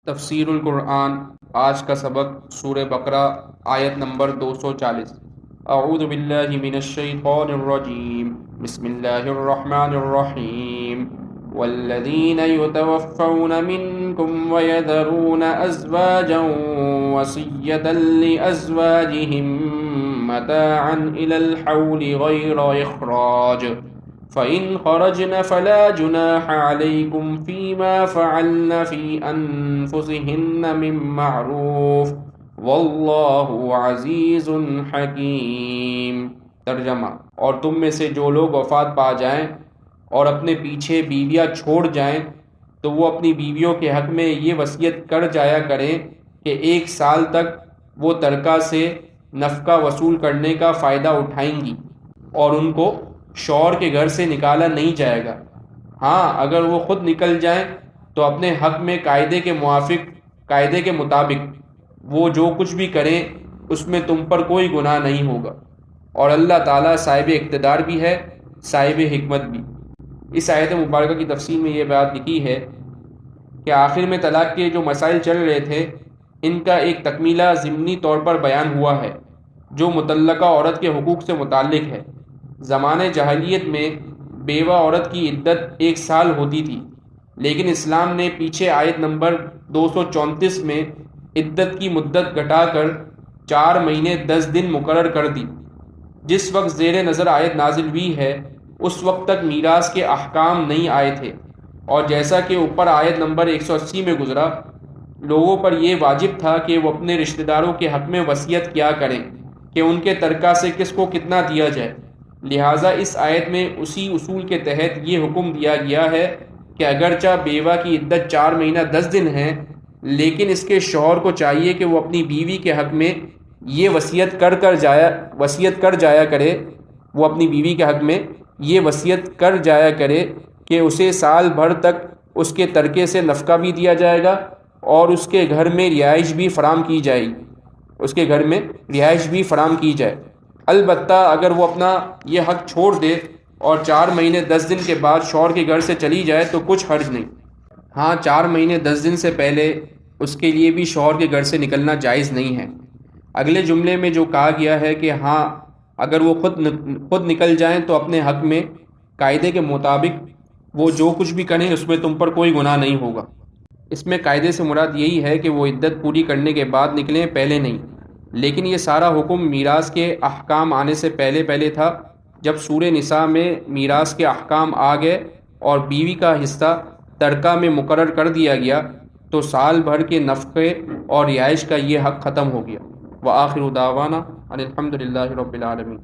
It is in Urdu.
تفسیر القرآن آج کا سبق سورہ بقرہ آیت نمبر 240۔ اعوذ باللہ من الشیطان الرجیم، بسم اللہ الرحمن الرحیم۔ والذین یتوفون منکم ویذرون ازواجا وصیۃ لازواجہم متاعا الی الحول غیر اخراج فَإِنْ خَرَجْنَ فَلَا جُنَاحَ عَلَيْكُمْ فِي مَا فَعَلْنَ فِي أَنفُسِهِنَّ مِن مَّعْرُوفٍ وَاللَّهُ عَزِيزٌ حَكِيمٌ۔ ترجمہ: اور تم میں سے جو لوگ وفات پا جائیں اور اپنے پیچھے بیویاں چھوڑ جائیں تو وہ اپنی بیویوں کے حق میں یہ وصیت کر جایا کریں کہ 1 سال تک وہ ترکہ سے نفقہ وصول کرنے کا فائدہ اٹھائیں گی اور ان کو شوہر کے گھر سے نکالا نہیں جائے گا۔ ہاں، اگر وہ خود نکل جائیں تو اپنے حق میں قاعدے کے مطابق وہ جو کچھ بھی کریں اس میں تم پر کوئی گناہ نہیں ہوگا، اور اللہ تعالیٰ صاحب اقتدار بھی ہے، صاحب حکمت بھی۔ اس آیت مبارکہ کی تفسیر میں یہ بات لکھی ہے کہ آخر میں طلاق کے جو مسائل چل رہے تھے ان کا ایک تکمیلہ ضمنی طور پر بیان ہوا ہے جو مطلقہ عورت کے حقوق سے متعلق ہے۔ زمانہ جاہلیت میں بیوہ عورت کی عدت 1 سال ہوتی تھی، لیکن اسلام نے پیچھے آیت نمبر 234 میں عدت کی مدت گھٹا کر 4 مہینے 10 دن مقرر کر دی۔ جس وقت زیر نظر آیت نازل ہوئی ہے اس وقت تک میراث کے احکام نہیں آئے تھے، اور جیسا کہ اوپر آیت نمبر 180 میں گزرا، لوگوں پر یہ واجب تھا کہ وہ اپنے رشتہ داروں کے حق میں وصیت کیا کریں کہ ان کے ترکہ سے کس کو کتنا دیا جائے۔ لہٰذا اس آیت میں اسی اصول کے تحت یہ حکم دیا گیا ہے کہ اگرچہ بیوہ کی عدت 4 مہینہ 10 دن ہے، لیکن اس کے شوہر کو چاہیے کہ وہ اپنی بیوی کے حق میں یہ وصیت کر جایا کرے وہ اپنی بیوی کے حق میں یہ وصیت کر جایا کرے کہ اسے سال بھر تک اس کے ترکے سے نفقہ بھی دیا جائے گا اور اس کے گھر میں رہائش بھی فراہم کی جائے۔ البتہ اگر وہ اپنا یہ حق چھوڑ دے اور 4 مہینے 10 دن کے بعد شوہر کے گھر سے چلی جائے تو کچھ حرج نہیں۔ ہاں، 4 مہینے 10 دن سے پہلے اس کے لیے بھی شوہر کے گھر سے نکلنا جائز نہیں ہے۔ اگلے جملے میں جو کہا گیا ہے کہ ہاں اگر وہ خود نکل جائیں تو اپنے حق میں قاعدے کے مطابق وہ جو کچھ بھی کریں اس میں تم پر کوئی گناہ نہیں ہوگا۔ اس میں قاعدے سے مراد یہی ہے کہ وہ عدت پوری کرنے کے بعد نکلیں، پہلے نہیں۔ لیکن یہ سارا حکم میراث کے احکام آنے سے پہلے تھا۔ جب سورہ نساء میں میراث کے احکام آ گئے اور بیوی کا حصہ ترکہ میں مقرر کر دیا گیا تو سال بھر کے نفقے اور رہائش کا یہ حق ختم ہو گیا۔ وآخر دعوانا ان الحمد للہ رب العالمین۔